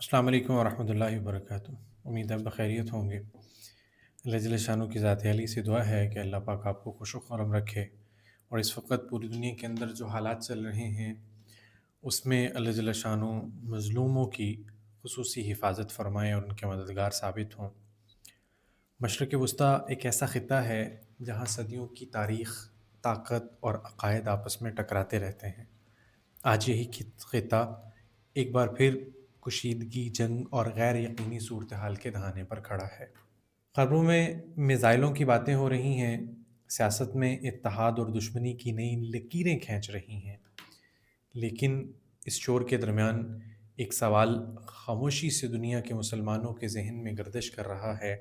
السلام علیکم ورحمۃ اللہ وبرکاتہ۔ امید ہے بخیریت ہوں گے۔ اللہ جل شانہ کی ذات عالی سے دعا ہے کہ اللہ پاک آپ کو خوش و خرم رکھے، اور اس وقت پوری دنیا کے اندر جو حالات چل رہے ہیں اس میں اللہ جل شانہ مظلوموں کی خصوصی حفاظت فرمائے اور ان کے مددگار ثابت ہوں۔ مشرق وسطیٰ ایک ایسا خطہ ہے جہاں صدیوں کی تاریخ، طاقت اور عقائد آپس میں ٹکراتے رہتے ہیں۔ آج یہی خطہ ایک بار پھر کشیدگی، جنگ اور غیر یقینی صورتحال کے دہانے پر کھڑا ہے۔ خبروں میں میزائلوں کی باتیں ہو رہی ہیں، سیاست میں اتحاد اور دشمنی کی نئی لکیریں کھینچ رہی ہیں، لیکن اس شور کے درمیان ایک سوال خاموشی سے دنیا کے مسلمانوں کے ذہن میں گردش کر رہا ہے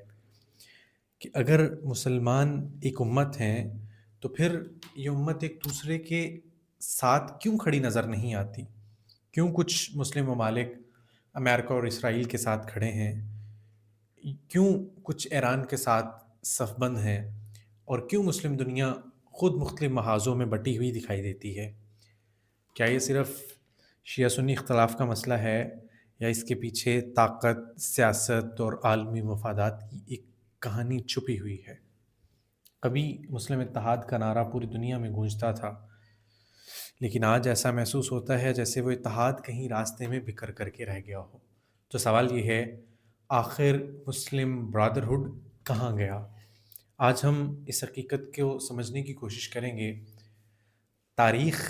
کہ اگر مسلمان ایک امت ہیں تو پھر یہ امت ایک دوسرے کے ساتھ کیوں کھڑی نظر نہیں آتی؟ کیوں کچھ مسلم ممالک امریکہ اور اسرائیل کے ساتھ کھڑے ہیں؟ کیوں کچھ ایران کے ساتھ صف بند ہیں؟ اور کیوں مسلم دنیا خود مختلف محاذوں میں بٹی ہوئی دکھائی دیتی ہے؟ کیا یہ صرف شیعہ سنی اختلاف کا مسئلہ ہے، یا اس کے پیچھے طاقت، سیاست اور عالمی مفادات کی ایک کہانی چھپی ہوئی ہے؟ کبھی مسلم اتحاد کا نعرہ پوری دنیا میں گونجتا تھا، لیکن آج ایسا محسوس ہوتا ہے جیسے وہ اتحاد کہیں راستے میں بکھر کر کے رہ گیا ہو۔ تو سوال یہ ہے، آخر مسلم برادرہڈ کہاں گیا؟ آج ہم اس حقیقت کو سمجھنے کی کوشش کریں گے۔ تاریخ،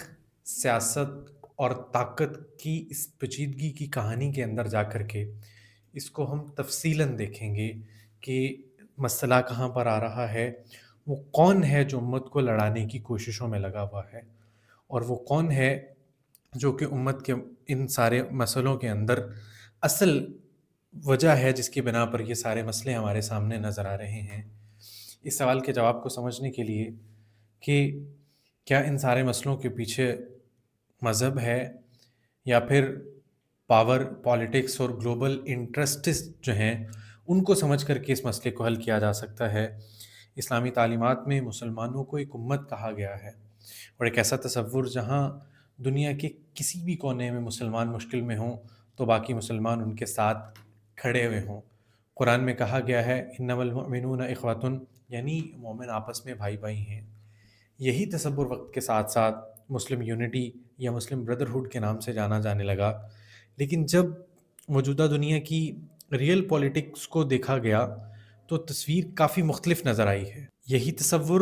سیاست اور طاقت کی اس پیچیدگی کی کہانی کے اندر جا کر کے اس کو ہم تفصیلاً دیکھیں گے کہ مسئلہ کہاں پر آ رہا ہے، وہ کون ہے جو امت کو لڑانے کی کوششوں میں لگا ہوا ہے، اور وہ کون ہے جو کہ امت کے ان سارے مسئلوں کے اندر اصل وجہ ہے جس کی بنا پر یہ سارے مسئلے ہمارے سامنے نظر آ رہے ہیں۔ اس سوال کے جواب کو سمجھنے کے لیے کہ کیا ان سارے مسئلوں کے پیچھے مذہب ہے، یا پھر پاور، پالیٹکس اور گلوبل انٹرسٹس جو ہیں ان کو سمجھ کر کے اس مسئلے کو حل کیا جا سکتا ہے۔ اسلامی تعلیمات میں مسلمانوں کو ایک امت کہا گیا ہے، اور ایک ایسا تصور جہاں دنیا کے کسی بھی کونے میں مسلمان مشکل میں ہوں تو باقی مسلمان ان کے ساتھ کھڑے ہوئے ہوں۔ قرآن میں کہا گیا ہے انما المؤمنون اخوۃ، یعنی مومن آپس میں بھائی بھائی ہیں۔ یہی تصور وقت کے ساتھ ساتھ مسلم یونٹی یا مسلم بردرہڈ کے نام سے جانا جانے لگا، لیکن جب موجودہ دنیا کی ریئل پولیٹکس کو دیکھا گیا تو تصویر کافی مختلف نظر آئی ہے۔ یہی تصور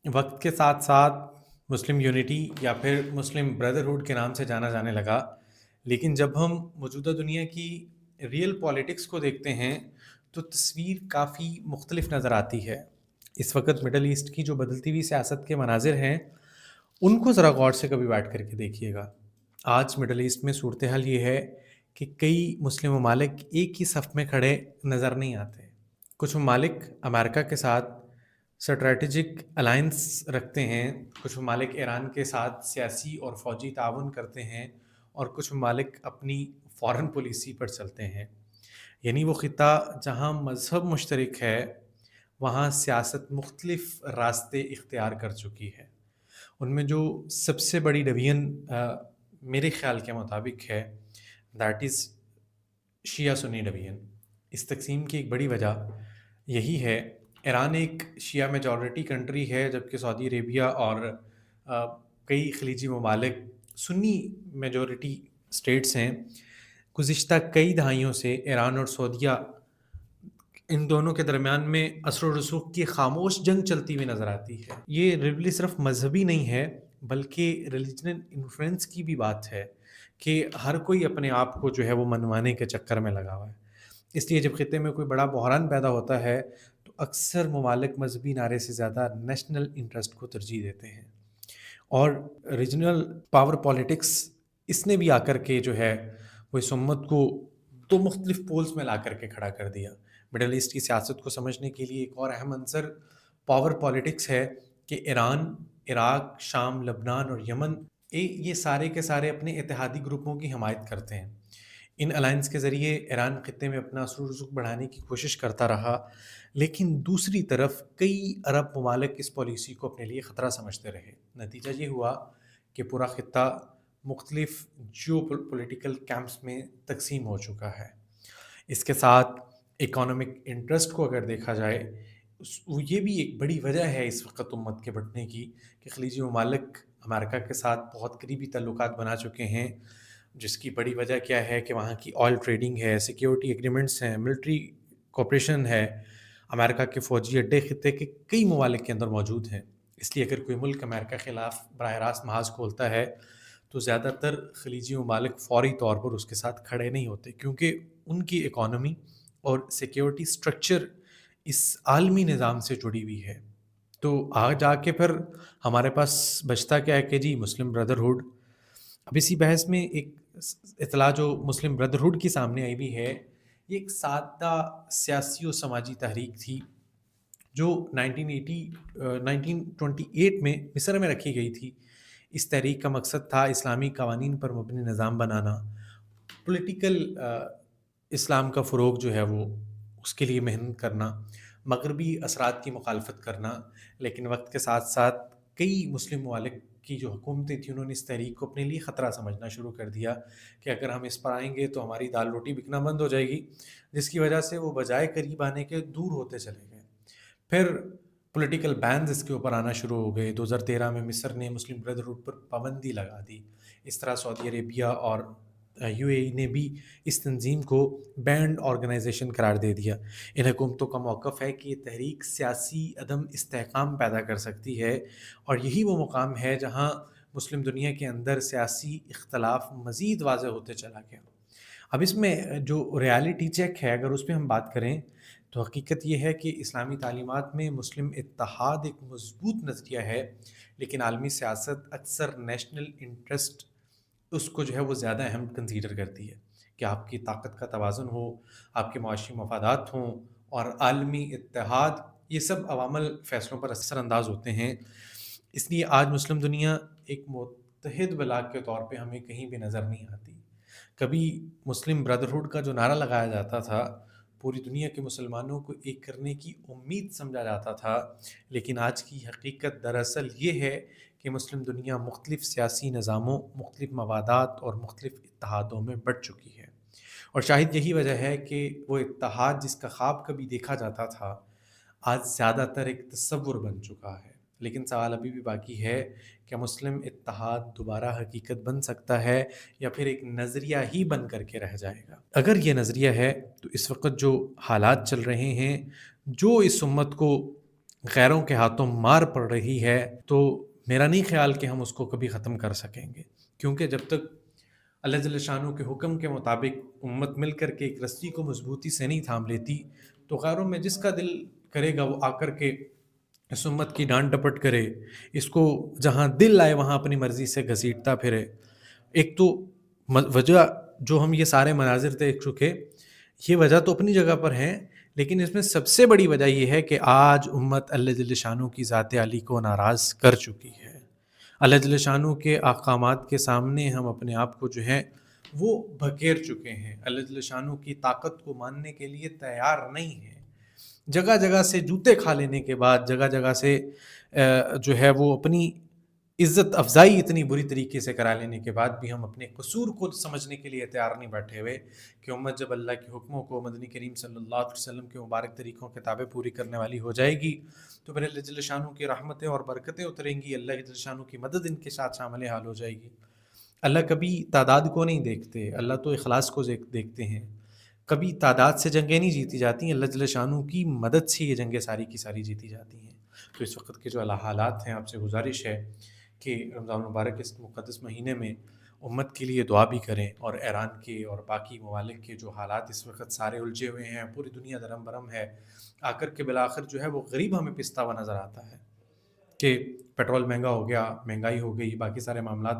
وقت کے ساتھ ساتھ مسلم یونٹی یا پھر مسلم بردرہڈ کے نام سے جانا جانے لگا، لیکن جب ہم موجودہ دنیا کی ریئل پولیٹکس کو دیکھتے ہیں تو تصویر کافی مختلف نظر آتی ہے۔ اس وقت مڈل ایسٹ کی جو بدلتی ہوئی سیاست کے مناظر ہیں ان کو ذرا غور سے کبھی بیٹھ کر کے دیکھیے گا۔ آج مڈل ایسٹ میں صورتحال یہ ہے کہ کئی مسلم ممالک ایک ہی صف میں کھڑے نظر نہیں آتے۔ کچھ ممالک امریکہ کے ساتھ اسٹریٹجک الائنس رکھتے ہیں، کچھ ممالک ایران کے ساتھ سیاسی اور فوجی تعاون کرتے ہیں، اور کچھ ممالک اپنی فارن پالیسی پر چلتے ہیں۔ یعنی وہ خطہ جہاں مذہب مشترک ہے وہاں سیاست مختلف راستے اختیار کر چکی ہے۔ ان میں جو سب سے بڑی ڈویژن میرے خیال کے مطابق ہے، that is Shia Sunni division. اس تقسیم کی ایک بڑی وجہ یہی ہے، ایران ایک شیعہ میجورٹی کنٹری ہے، جبکہ سعودی عربیہ اور کئی خلیجی ممالک سنی میجورٹی سٹیٹس ہیں۔ گزشتہ کئی دہائیوں سے ایران اور سعودیہ، ان دونوں کے درمیان میں اثر و رسوخ کی خاموش جنگ چلتی ہوئی نظر آتی ہے۔ یہ ریلیٹلی صرف مذہبی نہیں ہے بلکہ ریلیجنل انفلوئنس کی بھی بات ہے، کہ ہر کوئی اپنے آپ کو جو ہے وہ منوانے کے چکر میں لگا ہوا ہے۔ اس لیے جب خطے میں کوئی بڑا بحران پیدا ہوتا ہے تو اکثر ممالک مذہبی نعرے سے زیادہ نیشنل انٹرسٹ کو ترجیح دیتے ہیں، اور ریجنل پاور پالیٹکس اس نے بھی آ کر کے جو ہے وہ اس امت کو دو مختلف پولز میں لا کر کے کھڑا کر دیا۔ مڈل ایسٹ کی سیاست کو سمجھنے کے لیے ایک اور اہم عنصر پاور پالیٹکس ہے، کہ ایران، عراق، شام، لبنان اور یمن، یہ سارے کے سارے اپنے اتحادی گروپوں کی حمایت کرتے ہیں۔ ان الائنس کے ذریعے ایران خطے میں اپنا اثر و رسوخ بڑھانے کی کوشش کرتا رہا، لیکن دوسری طرف کئی عرب ممالک اس پالیسی کو اپنے لیے خطرہ سمجھتے رہے۔ نتیجہ یہ ہوا کہ پورا خطہ مختلف جیو پولیٹیکل کیمپس میں تقسیم ہو چکا ہے۔ اس کے ساتھ اکانومک انٹرسٹ کو اگر دیکھا جائے، یہ بھی ایک بڑی وجہ ہے اس وقت امت کے بٹنے کی، کہ خلیجی ممالک امریکہ کے ساتھ بہت قریبی تعلقات بنا چکے ہیں، جس کی بڑی وجہ کیا ہے کہ وہاں کی آئل ٹریڈنگ ہے، سیکیورٹی ایگریمنٹس ہیں، ملٹری کوپریشن ہے۔ امریکہ کے فوجی اڈے خطے کے کئی ممالک کے اندر موجود ہیں، اس لیے اگر کوئی ملک امریکہ کے خلاف براہ راست محاذ کھولتا ہے تو زیادہ تر خلیجی ممالک فوری طور پر اس کے ساتھ کھڑے نہیں ہوتے، کیونکہ ان کی اکانومی اور سیکیورٹی سٹرکچر اس عالمی نظام سے جڑی ہوئی ہے۔ تو آج آ کے پھر ہمارے پاس بچتا کیا ہے کہ جی مسلم بردرہڈ۔ اب اسی بحث میں ایک اطلاع جو مسلم بردرہڈ کی سامنے آئی بھی ہے، یہ ایک سادہ سیاسی و سماجی تحریک تھی جو 1928 میں مصر میں رکھی گئی تھی۔ اس تحریک کا مقصد تھا اسلامی قوانین پر مبنی نظام بنانا، پولیٹیکل اسلام کا فروغ جو ہے وہ اس کے لیے محنت کرنا، مغربی اثرات کی مخالفت کرنا۔ لیکن وقت کے ساتھ ساتھ کئی مسلم ممالک کی جو حکومتیں تھیں، انہوں نے اس تحریک کو اپنے لیے خطرہ سمجھنا شروع کر دیا کہ اگر ہم اس پر آئیں گے تو ہماری دال روٹی بکنا بند ہو جائے گی، جس کی وجہ سے وہ بجائے قریب آنے کے دور ہوتے چلے گئے۔ پھر پولیٹیکل بینز اس کے اوپر آنا شروع ہو گئے۔ 2013 میں مصر نے مسلم بردرہڈ پر پابندی لگا دی۔ اس طرح سعودی عربیہ اور یو اے ای نے بھی اس تنظیم کو بینڈ آرگنائزیشن قرار دے دیا۔ ان حکومتوں کا موقف ہے کہ یہ تحریک سیاسی عدم استحکام پیدا کر سکتی ہے، اور یہی وہ مقام ہے جہاں مسلم دنیا کے اندر سیاسی اختلاف مزید واضح ہوتے چلا گیا۔ اب اس میں جو ریالٹی چیک ہے، اگر اس پہ ہم بات کریں تو حقیقت یہ ہے کہ اسلامی تعلیمات میں مسلم اتحاد ایک مضبوط نظریہ ہے، لیکن عالمی سیاست اکثر نیشنل انٹرسٹ اس کو جو ہے وہ زیادہ اہم کنسیڈر کرتی ہے، کہ آپ کی طاقت کا توازن ہو، آپ کے معاشی مفادات ہوں، اور عالمی اتحاد، یہ سب عوامل فیصلوں پر اثر انداز ہوتے ہیں۔ اس لیے آج مسلم دنیا ایک متحد بلاک کے طور پہ ہمیں کہیں بھی نظر نہیں آتی۔ کبھی مسلم بردرہڈ کا جو نعرہ لگایا جاتا تھا، پوری دنیا کے مسلمانوں کو ایک کرنے کی امید سمجھا جاتا تھا، لیکن آج کی حقیقت دراصل یہ ہے کہ مسلم دنیا مختلف سیاسی نظاموں، مختلف مفادات اور مختلف اتحادوں میں بٹ چکی ہے۔ اور شاید یہی وجہ ہے کہ وہ اتحاد جس کا خواب کبھی دیکھا جاتا تھا، آج زیادہ تر ایک تصور بن چکا ہے۔ لیکن سوال ابھی بھی باقی ہے کہ مسلم اتحاد دوبارہ حقیقت بن سکتا ہے یا پھر ایک نظریہ ہی بن کر کے رہ جائے گا۔ اگر یہ نظریہ ہے تو اس وقت جو حالات چل رہے ہیں، جو اس امت کو غیروں کے ہاتھوں مار پڑ رہی ہے، تو میرا نہیں خیال کہ ہم اس کو کبھی ختم کر سکیں گے، کیونکہ جب تک اللہ جل شانہ کے حکم کے مطابق امت مل کر کے ایک رسی کو مضبوطی سے نہیں تھام لیتی، تو غیروں میں جس کا دل کرے گا وہ آ کر کے اس امت کی ڈانٹ ڈپٹ کرے، اس کو جہاں دل آئے وہاں اپنی مرضی سے گھسیٹتا پھرے۔ ایک تو وجہ جو ہم یہ سارے مناظر دیکھ چکے، یہ وجہ تو اپنی جگہ پر ہیں، لیکن اس میں سب سے بڑی وجہ یہ ہے کہ آج امت اللہ جل شانہ کی ذات علی کو ناراض کر چکی ہے۔ اللہ جل شانہ کے احکامات کے سامنے ہم اپنے آپ کو جو ہے وہ بھکیر چکے ہیں، اللہ جل شانہ کی طاقت کو ماننے کے لیے تیار نہیں ہیں۔ جگہ جگہ سے جوتے کھا لینے کے بعد، جگہ جگہ سے جو ہے وہ اپنی عزت افزائی اتنی بری طریقے سے کرا لینے کے بعد بھی ہم اپنے قصور کو سمجھنے کے لیے تیار نہیں بیٹھے ہوئے، کہ امت جب اللہ کے حکموں کو، مدنی کریم صلی اللہ علیہ وسلم کے مبارک طریقوں کتابیں پوری کرنے والی ہو جائے گی، تو پھر اللہ جل شانہ کی رحمتیں اور برکتیں اتریں گی، اللہ جل شانہ کی مدد ان کے ساتھ شامل حال ہو جائے گی۔ اللہ کبھی تعداد کو نہیں دیکھتے، اللہ تو اخلاص کو دیکھتے ہیں۔ کبھی تعداد سے جنگیں نہیں جیتی جاتی، اللہ جل شانہ کی مدد سے یہ جنگیں ساری کی ساری جیتی جاتی ہیں۔ تو اس وقت کے جو حالات ہیں، آپ سے گزارش ہے کہ رمضان مبارک اس مقدس مہینے میں امت کے لیے دعا بھی کریں، اور ایران کے اور باقی ممالک کے جو حالات اس وقت سارے الجھے ہوئے ہیں، پوری دنیا درم برم ہے، آ کر کے بالآخر جو ہے وہ غریب ہمیں پستا ہوا نظر آتا ہے کہ پیٹرول مہنگا ہو گیا، مہنگائی ہو گئی، باقی سارے معاملات،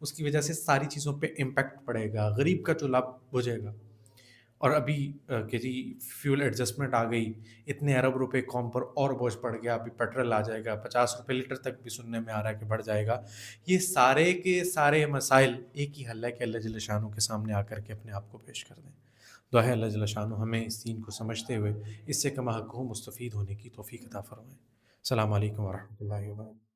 اس کی وجہ سے ساری چیزوں پہ امپیکٹ پڑے گا، غریب کا چولہا بجھے گا۔ اور ابھی کہ جی فیول ایڈجسٹمنٹ آ گئی، اتنے ارب روپے قوم پر اور بوجھ پڑ گیا، ابھی پیٹرول آ جائے گا، 50 روپے لیٹر تک بھی سننے میں آ رہا ہے کہ بڑھ جائے گا۔ یہ سارے کے سارے مسائل ایک ہی حل ہے کہ اللہ جل شانہ کے سامنے آ کر کے اپنے آپ کو پیش کر دیں۔ دعا ہے اللہ جل شانہ ہمیں اس دین کو سمجھتے ہوئے اس سے کما حق مستفید ہونے کی توفیق عطا فرمائے۔ السلام علیکم ورحمۃ اللہ وبرکاتہ۔